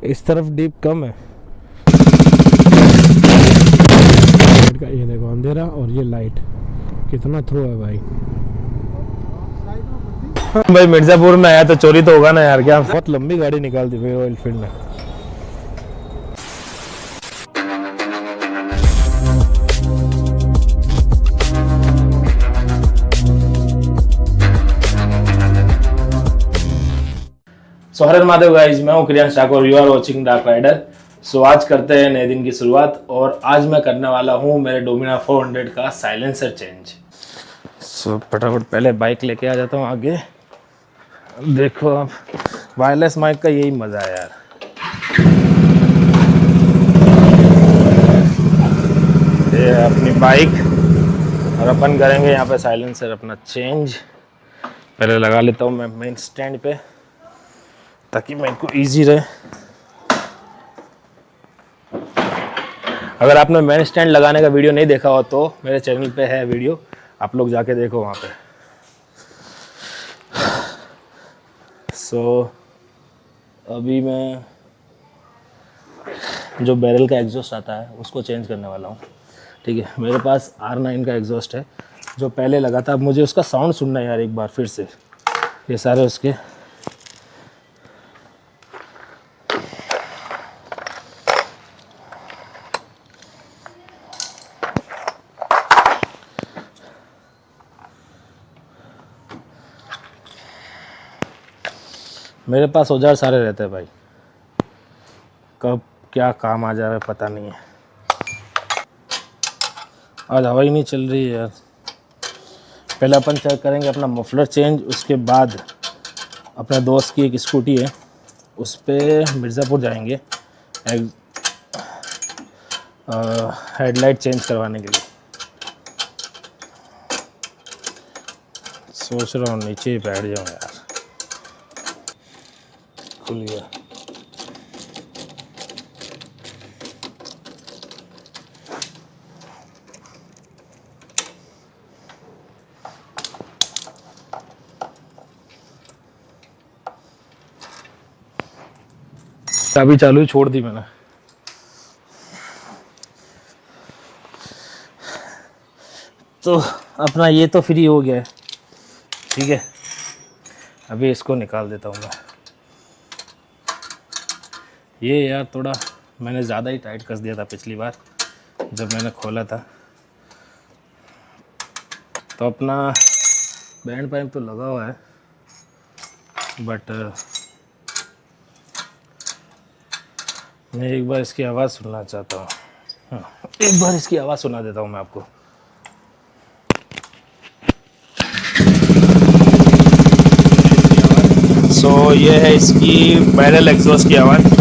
इस तरफ डीप कम है। ये देखो अंधेरा और ये लाइट कितना थ्रो है भाई। भाई मिर्जापुर में आया तो चोरी तो होगा ना यार। क्या बहुत लंबी गाड़ी निकाल दी भाई ऑयल फील्ड ने। सो हर महादेव गाइस, मैं हूं Kriyansh Thakur, you are watching Dark Rider. So आज करते हैं नए दिन की शुरुआत और आज मैं करने वाला हूं मेरे डोमिना 400 का साइलेंसर चेंज। सो फटाफट पहले बाइक लेके आ जाता हूं आगे। देखो आप, वायरलेस माइक का यही मजा है यार। ये अपनी बाइक और अपन करेंगे यहाँ पे साइलेंसर अपना चेंज। पहले लगा लेता हूँ मैं मेन स्टैंड पे ताकि मेरे को इजी रहे। अगर आपने मेन स्टैंड लगाने का वीडियो नहीं देखा हो तो मेरे चैनल पे है वीडियो, आप लोग जाके देखो वहाँ पे। सो अभी मैं जो बैरल का एग्जॉस्ट आता है उसको चेंज करने वाला हूँ। ठीक है, मेरे पास R9 का एग्जॉस्ट है जो पहले लगा था। अब मुझे उसका साउंड सुनना है यार एक बार फिर से। ये सारे उसके मेरे पास औजार सारे रहते हैं भाई, कब क्या काम आ जाए पता नहीं है। आज हवा ही नहीं चल रही है यार। पहले अपन चेक करेंगे अपना मफलर चेंज, उसके बाद अपने दोस्त की एक स्कूटी है उस पर मिर्ज़ापुर जाएंगे हेडलाइट चेंज करवाने के लिए। सोच रहा हूँ नीचे ही बैठ जाऊँ यार। खुल गया। चाबी चालू ही छोड़ दी मैंने। तो अपना ये तो फ्री हो गया है। ठीक है, अभी इसको निकाल देता हूँ मैं। ये यार थोड़ा मैंने ज़्यादा ही टाइट कस दिया था पिछली बार जब मैंने खोला था। तो अपना बैंड पाइप तो लगा हुआ है बट मैं एक बार इसकी आवाज़ सुनना चाहता हूँ। हाँ, एक बार इसकी आवाज़ सुना देता हूँ मैं आपको। सो ये है इसकी बैरल एग्जॉस्ट की आवाज़।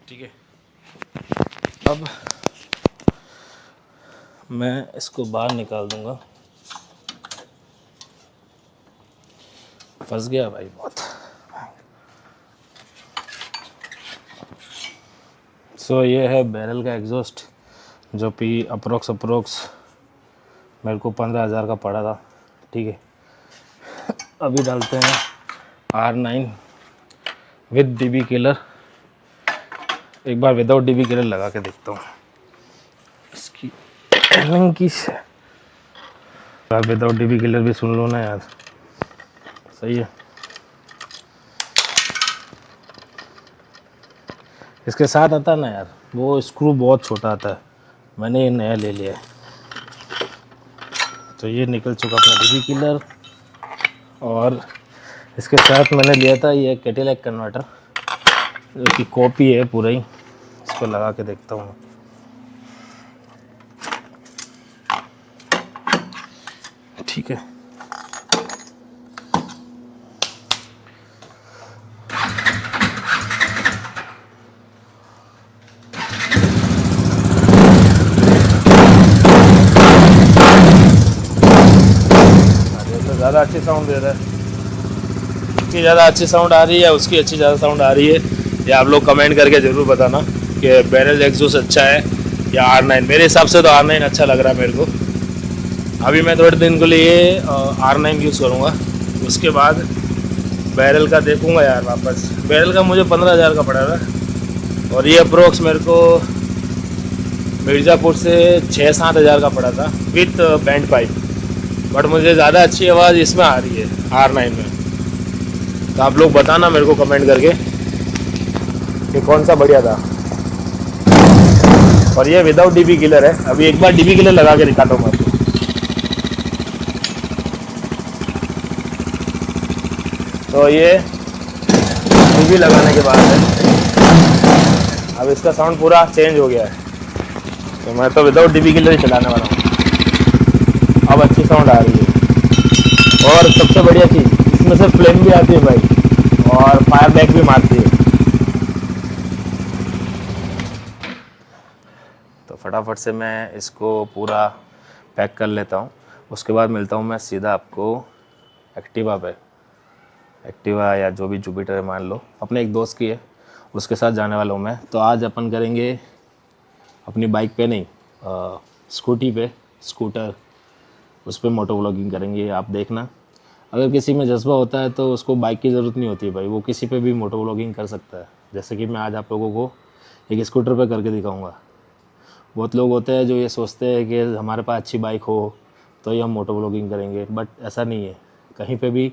ठीक है, अब मैं इसको बाहर निकाल दूंगा। फंस गया भाई बहुत। सो ये है बैरल का एग्जॉस्ट जो कि अप्रोक्स मेरे को 15,000 का पड़ा था। ठीक है, अभी डालते हैं R9 विद DB किलर। एक बार विदाउट DB किलर लगा के देखता हूँ इसकी एलिंग की। विदाउट DB किलर भी सुन लो ना यार, सही है। इसके साथ आता है ना यार वो स्क्रू बहुत छोटा आता है, मैंने ये नया ले लिया है। तो ये निकल चुका अपना DB किलर। और इसके साथ मैंने लिया था ये कैटेलाइट कन्वर्टर जो कि कॉपी है पूरा ही। इसको लगा के देखता हूँ। ठीक है, ज़्यादा अच्छी साउंड दे रहा है। उसकी ज़्यादा अच्छी साउंड आ रही है, उसकी अच्छी ज़्यादा साउंड आ रही है, ये आप लोग कमेंट करके ज़रूर बताना कि बैरल एग्जॉस्ट अच्छा है या R9। मेरे हिसाब से तो R9 अच्छा लग रहा है मेरे को। अभी मैं थोड़े दिन के लिए R9 यूज़ करूँगा, उसके बाद बैरल का देखूंगा यार वापस। बैरल का मुझे 15,000 का पड़ा था, और ये अप्रोक्स मेरे को मिर्ज़ापुर से 6-7 हज़ार का पड़ा था विथ बैंड पाइप। बट मुझे ज़्यादा अच्छी आवाज़ इसमें आ रही है R9 में। तो आप लोग बताना मेरे को कमेंट करके कि कौन सा बढ़िया था। और ये विदाउट डीबी किलर है। अभी एक बार डीबी किलर लगा के दिखाता हूँ आपको। तो ये डीबी लगाने के बाद है, अब इसका साउंड पूरा चेंज हो गया है। तो मैं तो विदाउट डीबी किलर ही चलाने वाला हूँ। अब अच्छी साउंड आ रही है, और सबसे बढ़िया चीज़ इसमें से फ्लेम भी आती है भाई, और फायर बैक भी मारती है। तो फटाफट से मैं इसको पूरा पैक कर लेता हूँ, उसके बाद मिलता हूँ मैं सीधा आपको एक्टिवा पे। एक्टिवा या जो भी जुपिटर मान लो, अपने एक दोस्त की है, उसके साथ जाने वाला हूँ मैं। तो आज अपन करेंगे अपनी बाइक पे नहीं, स्कूटी पे, स्कूटर, उस पर मोटो व्लॉगिंग करेंगे। आप देखना, अगर किसी में जज्बा होता है तो उसको बाइक की ज़रूरत नहीं होती भाई, वो किसी पे भी मोटो व्लॉगिंग कर सकता है। जैसे कि मैं आज आप लोगों को एक स्कूटर पे करके दिखाऊंगा। बहुत लोग होते हैं जो ये सोचते हैं कि हमारे पास अच्छी बाइक हो तो ही हम मोटो व्लॉगिंग करेंगे, बट ऐसा नहीं है। कहीं पे भी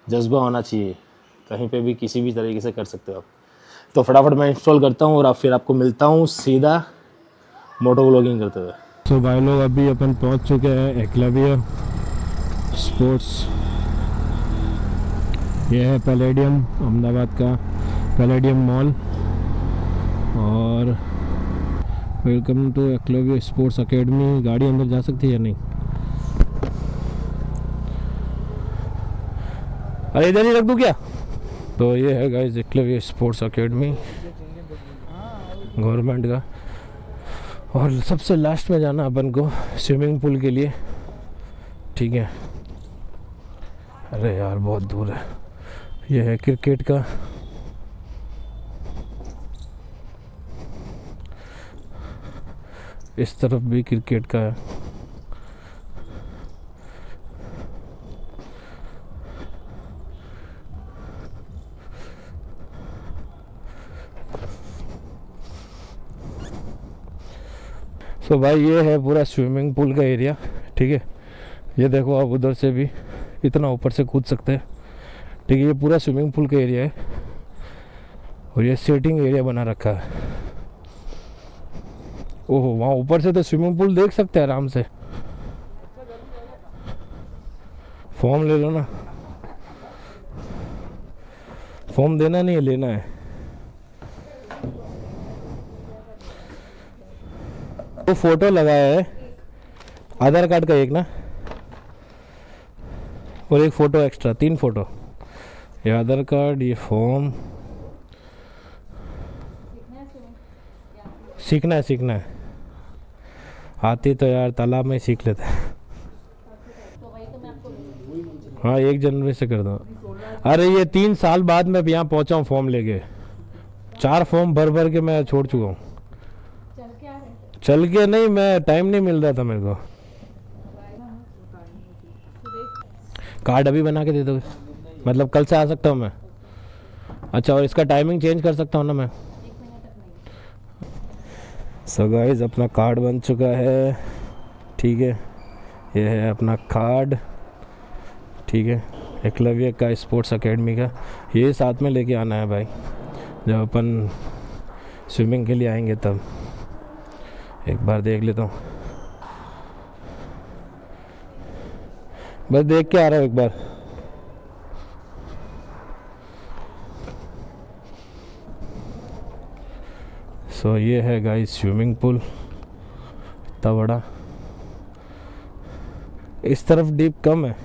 जज्बा होना चाहिए, कहीं पे भी किसी भी तरीके से कर सकते हो आप। तो फटाफट मैं इंस्टॉल करता हूँ और फिर आपको मिलता हूँ सीधा मोटो व्लॉगिंग करते हुए। तो भाई लोग अभी अपन पहुँच चुके हैं एकलव्य स्पोर्ट्स। ये है पैलेडियम, अहमदाबाद का पैलेडियम मॉल। और welcome to Eklavya sports academy. गाड़ी अंदर जा सकती है या नहीं? अरे इधर ही रख दूँ क्या? तो ये है guys Eklavya sports academy government का। और सबसे लास्ट में जाना अपन को स्विमिंग पूल के लिए, ठीक है। अरे यार बहुत दूर है। ये है क्रिकेट का, इस तरफ भी क्रिकेट का है। सो भाई ये है पूरा स्विमिंग पूल का एरिया, ठीक है। ये देखो आप उधर से भी इतना ऊपर से कूद सकते हैं, ठीक है। ये पूरा स्विमिंग पूल का एरिया है, और ये सीटिंग एरिया बना रखा है। ओहो, वहाँ ऊपर से तो स्विमिंग पूल देख सकते हैं आराम से। फॉर्म ले लो ना, फॉर्म देना नहीं है, लेना है। तो फोटो लगाया है आधार कार्ड का एक ना, और एक फ़ोटो एक्स्ट्रा, 3 फ़ोटो। ये आधार कार्ड, ये फॉर्म। सीखना है। आती तो यार तालाब में सीख लेते हैं। हाँ 1 जनवरी से कर दो। अरे ये 3 साल बाद मैं यहाँ पहुँचा हूँ फॉर्म लेके। 4 फॉर्म भर के मैं छोड़ चुका हूँ। चल के नहीं, मैं टाइम नहीं मिल रहा था मेरे को। कार्ड अभी बना के दे दोगे? मतलब कल से आ सकता हूँ मैं? अच्छा, और इसका टाइमिंग चेंज कर सकता हूँ ना मैं? सो गाइस अपना कार्ड बन चुका है, ठीक है। ये है अपना कार्ड, ठीक है। एकलव्य का स्पोर्ट्स एकेडमी का, ये साथ में लेके आना है भाई जब अपन स्विमिंग के लिए आएंगे तब। एक बार देख लेता हूँ, बस देख के आ रहा हूँ एक बार। सो ये है गाइस स्विमिंग पूल, इतना बड़ा। इस तरफ डीप कम है।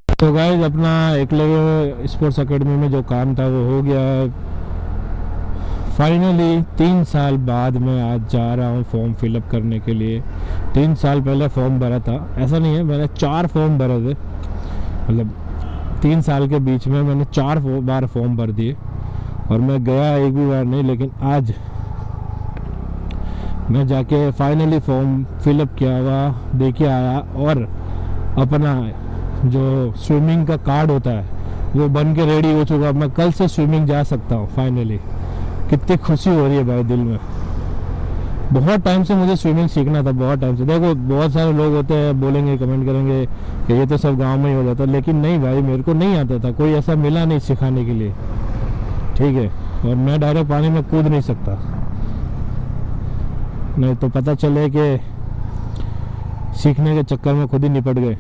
तो गाइस अपना एकलव्य स्पोर्ट्स एकेडमी में जो काम था वो हो गया फाइनली। 3 साल बाद मैं आज जा रहा हूँ फॉर्म फिलअप करने के लिए। 3 साल पहले फॉर्म भरा था, ऐसा नहीं है, मैंने 4 फॉर्म भरे थे। मतलब 3 साल के बीच में मैंने 4 बार फॉर्म भर दिए, और मैं गया एक भी बार नहीं। लेकिन आज मैं जाके फाइनली फॉर्म फिलअप किया हुआ दे के आया, और अपना जो स्विमिंग का कार्ड होता है वो बन के रेडी हो चुका। मैं कल से स्विमिंग जा सकता हूँ फाइनली। कितनी खुशी हो रही है भाई दिल में। बहुत टाइम से मुझे स्विमिंग सीखना था, बहुत टाइम से। देखो बहुत सारे लोग होते हैं बोलेंगे, कमेंट करेंगे कि ये तो सब गांव में ही हो जाता, लेकिन नहीं भाई, मेरे को नहीं आता था, कोई ऐसा मिला नहीं सिखाने के लिए, ठीक है। और मैं डायरेक्ट पानी में कूद नहीं सकता, नहीं तो पता चले कि सीखने के चक्कर में खुद ही निपट गए।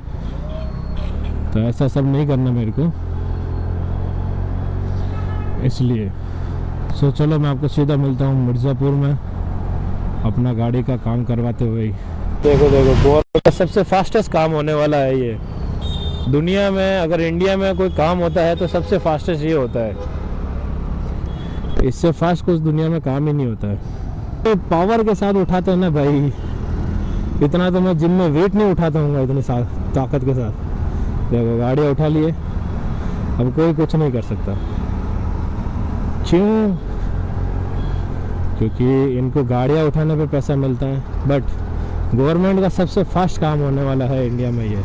तो ऐसा सब नहीं करना मेरे को, इसलिए सो चलो मैं आपको सीधा मिलता हूँ मिर्ज़ापुर में अपना गाड़ी का काम करवाते हुए। देखो देखो गवर्नमेंट का सबसे फास्टेस्ट काम होने वाला है ये दुनिया में। अगर इंडिया में कोई काम होता है तो सबसे फास्टेस्ट ये होता है, इससे फास्ट कुछ दुनिया में काम ही नहीं होता है। तो पावर के साथ उठाते हैं ना भाई, इतना तो मैं जिम में वेट नहीं उठाता हूँ इतनी ताकत के साथ। देखो गाड़ी उठा लिए, अब कोई कुछ नहीं कर सकता। क्यों? क्योंकि इनको गाड़ियाँ उठाने पे पैसा मिलता है, बट गवर्नमेंट का सबसे फास्ट काम होने वाला है इंडिया में ये।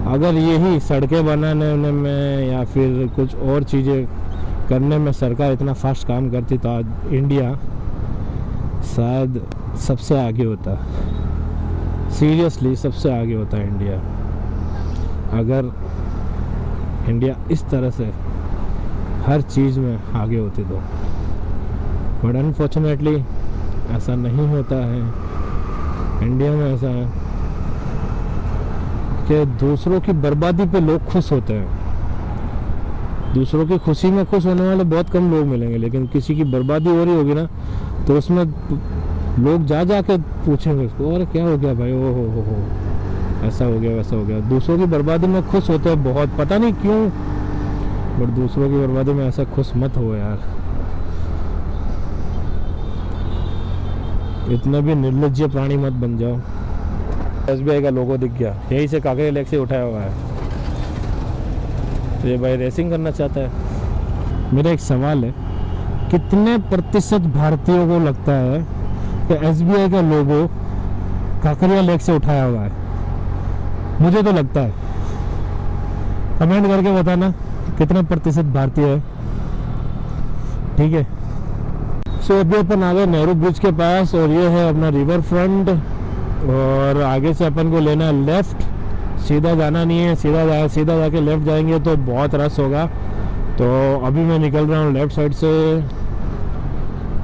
अगर यही सड़कें बनाने में या फिर कुछ और चीज़ें करने में सरकार इतना फास्ट काम करती तो आज इंडिया शायद सबसे आगे होता। सीरियसली सबसे आगे होता है इंडिया, अगर इंडिया इस तरह से हर चीज़ में आगे होती तो। बट अनफॉर्चुनेटली ऐसा नहीं होता है। इंडिया में ऐसा है कि दूसरों की बर्बादी पे लोग खुश होते हैं। दूसरों की खुशी में खुश होने वाले बहुत कम लोग मिलेंगे, लेकिन किसी की बर्बादी हो रही होगी ना तो उसमें लोग जा जा के पूछेंगे उसको, और क्या हो गया भाई, ओ हो ऐसा हो गया वैसा हो गया। दूसरों की बर्बादी में खुश होते हैं बहुत, पता नहीं क्यों, बट दूसरों की बर्बादी में ऐसा खुश मत हो यार। इतना भी निर्लज्ज प्राणी मत बन जाओ। SBI का लोगो दिख गया, यहीं से काकरे लेक से उठाया हुआ है। तो ये भाई रेसिंग करना चाहता है। मेरा एक सवाल है, कितने प्रतिशत भारतीयों को लगता है कि SBI का लोगो काकरिया लेक से उठाया हुआ है? मुझे तो लगता है। कमेंट करके बताना कितने प्रतिशत भारतीय है, ठीक है। सो अभी अपन आ गए नेहरू ब्रिज के पास, और ये है अपना रिवर फ्रंट, और आगे से अपन को लेना है लेफ़्ट। सीधा जाना नहीं है, सीधा जाके लेफ़्ट जाएंगे तो बहुत रश होगा। तो अभी मैं निकल रहा हूँ लेफ़्ट साइड से।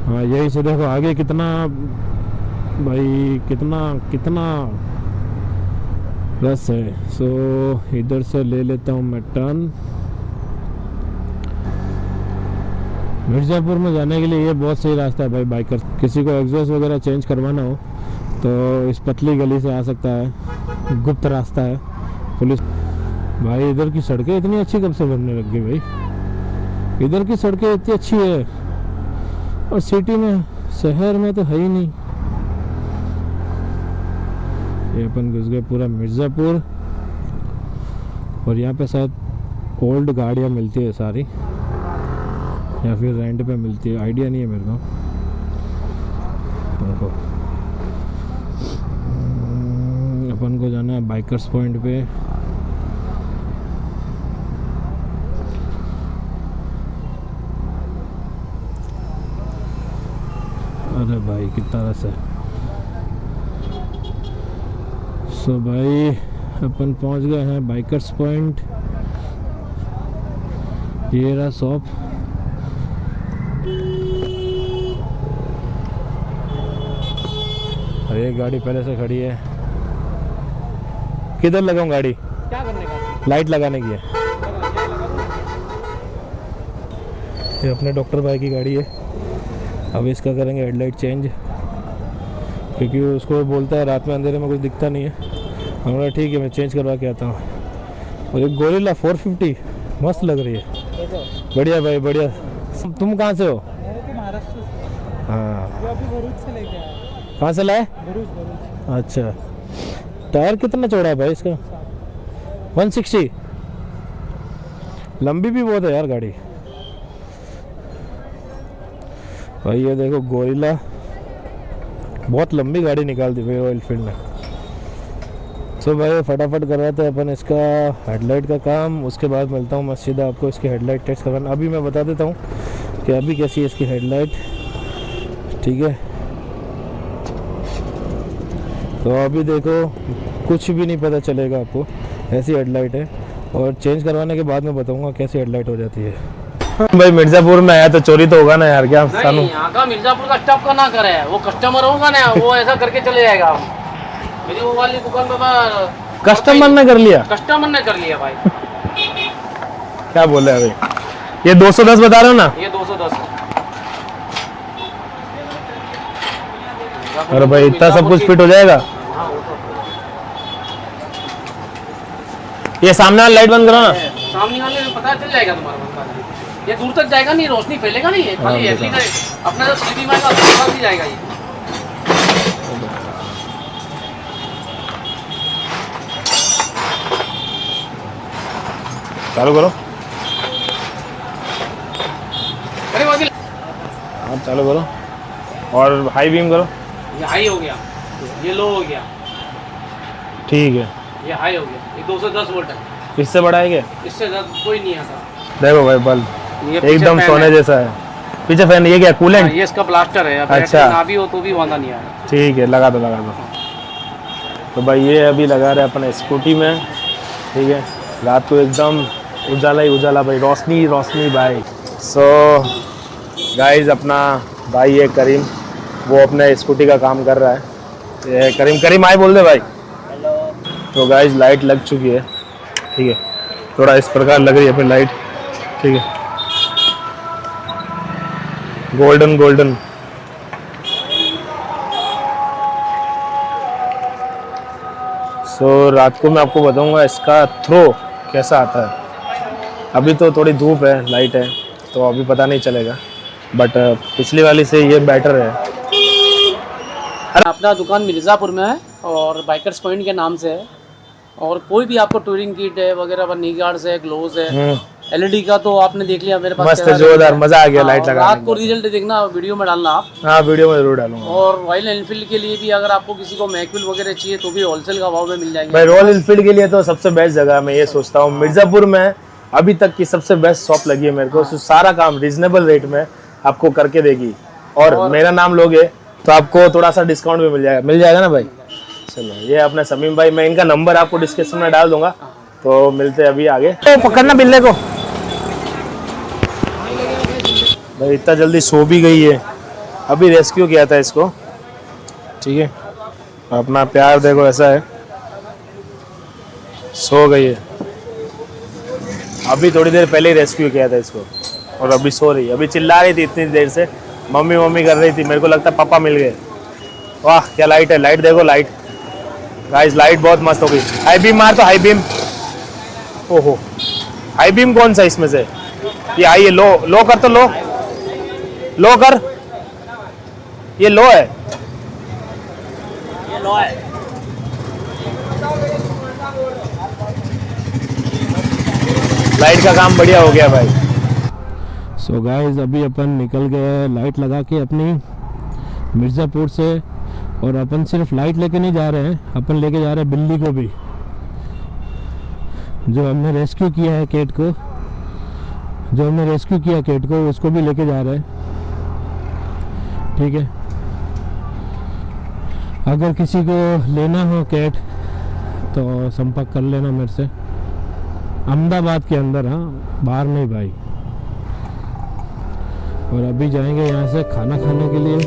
हाँ यही से देखो आगे कितना भाई, कितना रस है। सो इधर से ले लेता हूँ मैं टर्न। मिर्ज़ापुर में जाने के लिए ये बहुत सही रास्ता है भाई। बाइकर किसी को एग्जॉस्ट वगैरह चेंज करवाना हो तो इस पतली गली से आ सकता है, गुप्त रास्ता है। पुलिस भाई, इधर की सड़कें इतनी अच्छी कब से बनने लग गई भाई? इधर की सड़कें इतनी अच्छी है, और सिटी में, शहर में तो है ही नहीं। ये अपन घुस गए पूरा मिर्ज़ापुर, और यहाँ पे शायद ओल्ड गाड़ियाँ मिलती है सारी, या फिर रेंट पे मिलती है, आइडिया नहीं है मेरे को। देखो अपन को जाना है बाइकर्स पॉइंट पे। अरे भाई कितना रस है। सो भाई अपन पहुंच गए हैं बाइकर्स पॉइंट। ये रहा शॉप। अरे गाड़ी पहले से खड़ी है। किधर लगाऊं गाड़ी? क्या करने का? लाइट लगाने की है। ये अपने डॉक्टर भाई की गाड़ी है। अब इसका करेंगे हेडलाइट चेंज, क्योंकि उसको बोलता है रात में अंधेरे में कुछ दिखता नहीं है। हमारा ठीक है, मैं चेंज करवा के आता हूँ। और एक गोरिल्ला 450 मस्त लग रही है। बढ़िया भाई बढ़िया। तुम कहाँ से हो? महाराष्ट्र से। हाँ, अभी भरूच से लेके आया। कहाँ से लाए? भरूच। अच्छा, टायर कितना चौड़ा है भाई इसका? 160। लंबी भी बहुत है यार गाड़ी भाई। ये देखो गोरिल्ला, बहुत लंबी गाड़ी निकाल दी भाई रॉयल एनफील्ड ने। सो भाई फटाफट कर रहे थे अपन इसका हेडलाइट का काम, उसके बाद मिलता हूँ मैं सीधा आपको इसकी हेडलाइट टेस्ट करवाना। अभी मैं बता देता हूँ कि अभी कैसी है इसकी हेडलाइट, ठीक है। तो अभी देखो कुछ भी नहीं पता चलेगा आपको, ऐसी हेडलाइट है। और चेंज करवाने के बाद मैं बताऊंगा कैसी हेडलाइट हो जाती है। भाई मिर्ज़ापुर में आया तो चोरी तो होगा ना यार, क्या नहीं, यहाँ का मिर्जापुर का स्टाफ का ना करे, वो कस्टमर होगा ना वो ऐसा करके चले जाएगा। मेरी वो वाली दुकान पे कस्टमर ने कर लिया? कस्टमर ने कर लिया भाई। क्या बोल रहे हैं भाई, ये 210 बता रहे हो ना? ये 210 है। अरे भाई इतना सब कुछ फिट हो जाएगा? हाँ, वो तो ये सामने वाला लाइट बंद करो ना। सामने वाले में पता चल जाएगा तुम्हारा बंदा। ये दूर तक जाएगा नहीं, रोशनी फैलेगा नहीं, खाली एलईडी का अपना जो सीधी में का पास ही जाएगा ये। चालू करो। अरे वो हाँ चालू करो और हाई बीम करो। ये हाई हो गया, ये लो हो गया, ठीक है ये हाई हो गया। ये 210 वोल्ट है, इससे बड़ा है क्या? इससे ज्यादा कोई नहीं आता। देखो भाई बल्ब ये पीछे एकदम फैन सोने है। जैसा है। पीछे फैन, ये क्या कूलेंट? हाँ, ये इसका ब्लास्टर है। अब अच्छा। ना भी हो तो भी वादा नहीं आया। ठीक है लगा दो लगा दो। तो भाई ये अभी लगा रहे अपन स्कूटी में, ठीक है। रात को एकदम उजाला ही उजाला भाई, रोशनी रोशनी भाई। सो गाइस अपना भाई है करीम, वो अपने स्कूटी का काम कर रहा है। ये करीम करीम आए बोल दे भाई। तो गाइस लाइट लग चुकी है, ठीक है। थोड़ा इस प्रकार लग रही है अपनी लाइट, ठीक है, गोल्डन गोल्डन। सो रात को मैं आपको बताऊंगा इसका थ्रो कैसा आता है। अभी तो थोड़ी धूप है, लाइट है, तो अभी पता नहीं चलेगा, बट पिछली वाली से ये बेटर है। अपना दुकान मिर्ज़ापुर में है और बाइकर्स पॉइंट के नाम से है। और कोई भी आपको टूरिंग किट है वगैरह, नी गार्ड्स है, ग्लोव्स है, एलईडी का तो आपने देख लिया मेरे पास। मस्त कैसा जोरदार, है। मजा आ गया हाँ, लाइट और लगा। रात को रिजल्ट देखना, वीडियो में डालना आप। हाँ वीडियो में जरूर डालूंगा। और रॉयल एनफील्ड के लिए भी अगर आपको किसी को मैकविल वगैरह चाहिए तो भी होलसेल का भाव में मिल जाएंगे। भाई रॉयल एनफील्ड के लिए तो सबसे बेस्ट जगह मैं ये सोचता हूँ मिर्ज़ापुर में अभी तक की सबसे बेस्ट शॉप लगी है मेरे को। तो सारा काम रिजनेबल रेट में आपको करके देगी, और मेरा नाम लोगे तो आपको थोड़ा सा डिस्काउंट भी मिल जाएगा ना भाई। चलो ये अपने समीम भाई, मैं इनका नंबर आपको डिस्क्रिप्शन में डाल दूंगा, तो मिलते हैं अभी आगे। तो पकड़ना बिल्ले को भाई, इतना जल्दी सो भी गई है। अभी रेस्क्यू किया था इसको, ठीक है। अपना प्यार देखो ऐसा है, सो गई है। अभी थोड़ी देर पहले ही रेस्क्यू किया था इसको और अभी सो रही है। अभी चिल्ला रही थी इतनी देर से, मम्मी मम्मी कर रही थी, मेरे को लगता है पापा मिल गए। वाह क्या लाइट है, लाइट देखो लाइट गाइस, लाइट बहुत मस्त हो गई। हाई बीम मार तो हाई बीम। ओहो हाई बीम कौन सा इसमें से? ये हाई है, लो लो कर तो लो, लो कर, ये लो है, ये लो है। लाइट का काम बढ़िया हो गया भाई। सो गाइस अभी अपन निकल गए लाइट लगा के अपनी मिर्ज़ापुर से, और अपन सिर्फ लाइट लेके नहीं जा रहे हैं, अपन लेके जा रहे हैं बिल्ली को भी, जो हमने रेस्क्यू किया है केट को, उसको भी लेके जा रहे हैं, ठीक है। अगर किसी को लेना हो कैट तो संपर्क कर लेना मेरे से, अहमदाबाद के अंदर, हाँ बाहर नहीं भाई। और अभी जाएंगे यहाँ से खाना खाने के लिए।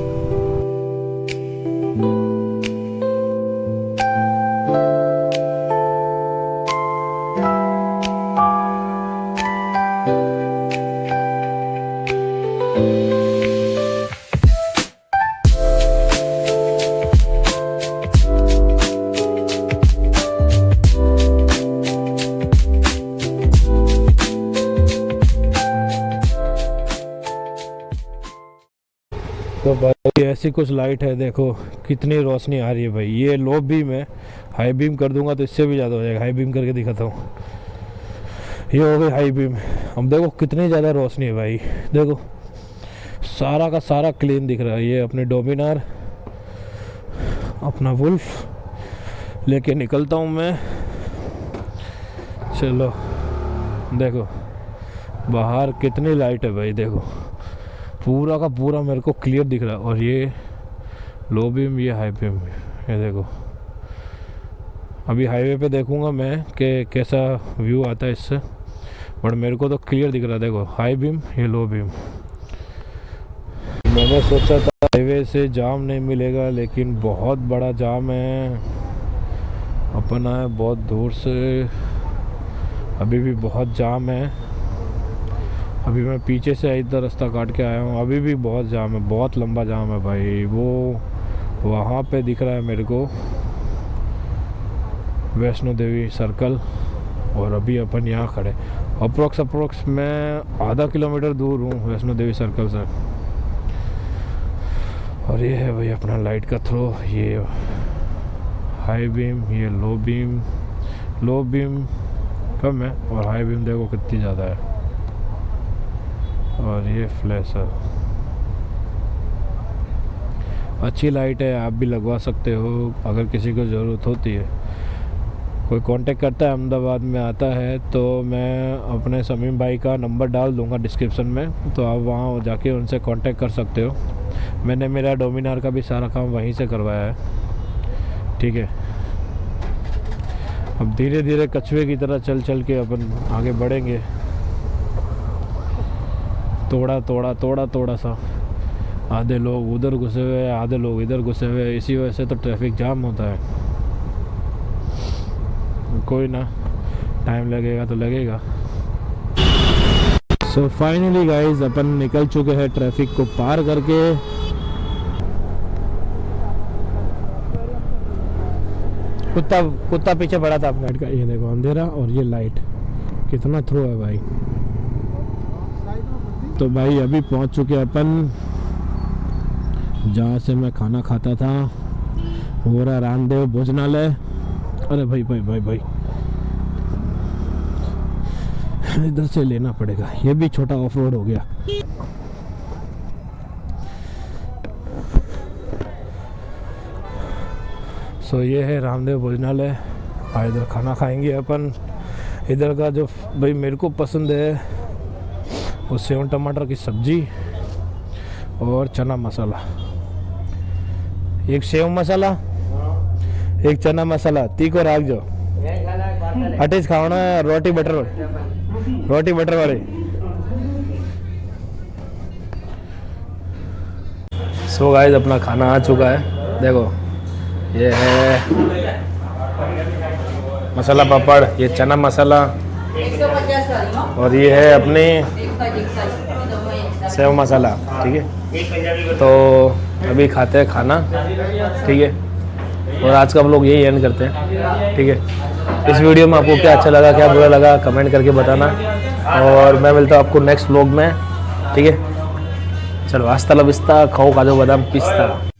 तो भाई ऐसी कुछ लाइट है, देखो कितनी रोशनी आ रही है भाई। ये लो बीम है, हाई बीम कर दूंगा तो इससे भी ज़्यादा हो जाएगा। हाई बीम करके दिखाता हूँ, ये हो गई हाई बीम। अब देखो कितनी ज़्यादा रोशनी है भाई, देखो सारा का सारा क्लीन दिख रहा है। ये अपने डोमिनार, अपना वुल्फ, लेके निकलता हूँ मैं। चलो देखो बाहर कितनी लाइट है भाई, देखो पूरा का पूरा मेरे को क्लियर दिख रहा है। और ये लो बीम, ये हाई बीम, ये देखो। अभी हाईवे पे देखूंगा मैं कि कैसा व्यू आता है इससे, बट मेरे को तो क्लियर दिख रहा है। देखो हाई बीम, ये लो बीम। मैंने सोचा था हाईवे से जाम नहीं मिलेगा, लेकिन बहुत बड़ा जाम है। अपन आए बहुत दूर से, अभी भी बहुत जाम है। अभी मैं पीछे से इधर रास्ता काट के आया हूँ, अभी भी बहुत जाम है, बहुत लंबा जाम है भाई। वो वहाँ पे दिख रहा है मेरे को वैष्णो देवी सर्कल, और अभी अपन यहाँ खड़े। अप्रोक्स मैं आधा किलोमीटर दूर हूँ वैष्णो देवी सर्कल से। और ये है भाई अपना लाइट का थ्रो, ये हाई बीम, ये लो बीम। लो बीम कम है और हाई बीम देखो कितनी ज़्यादा है। और ये फ्लैशर, अच्छी लाइट है, आप भी लगवा सकते हो अगर किसी को ज़रूरत होती है। कोई कांटेक्ट करता है अहमदाबाद में आता है तो मैं अपने समीम भाई का नंबर डाल दूंगा डिस्क्रिप्शन में, तो आप वहाँ जाके उनसे कांटेक्ट कर सकते हो। मैंने मेरा डोमिनार का भी सारा काम वहीं से करवाया है, ठीक है। अब धीरे धीरे कछुए की तरह चल चल के अपन आगे बढ़ेंगे, थोड़ा सा। आधे लोग उधर घुसे हुए हैं, आधे लोग इधर घुसे हुए हैं, इसी वजह से तो ट्रैफिक जाम होता है। कोई ना, टाइम लगेगा तो लगेगा। सो फाइनली गाइज अपन निकल चुके हैं ट्रैफिक को पार करके। कुत्ता पीछे पड़ा था अपने का। ये देखो अंधेरा और ये लाइट कितना थ्रो है भाई। तो भाई अभी पहुंच चुके अपन जहाँ से मैं खाना खाता था, हो रहा रामदेव भोजनालय। अरे भाई इधर से लेना पड़ेगा, ये भी छोटा ऑफ रोड हो गया। सो ये है रामदेव भोजनालय, इधर खाना खाएंगे अपन। इधर का जो भाई मेरे को पसंद है वो सेव टमाटर की सब्जी और चना मसाला। एक सेव मसाला, एक चना मसाला, तीखो राख जो अटेच खाना है। रोटी बटर वाली। सो गाइस अपना खाना आ चुका है, देखो ये है मसाला पापड़, ये चना मसाला, और ये है अपनी सेव मसाला, ठीक है। तो अभी खाते हैं खाना, ठीक है। और आज का हम लोग यही एंड करते हैं, ठीक है। इस वीडियो में आपको क्या अच्छा लगा, क्या बुरा लगा, कमेंट करके बताना। और मैं मिलता हूँ आपको नेक्स्ट व्लॉग में, ठीक है। चलो, हस्ता ला विस्ता, खाओ काजू बादाम पिस्ता।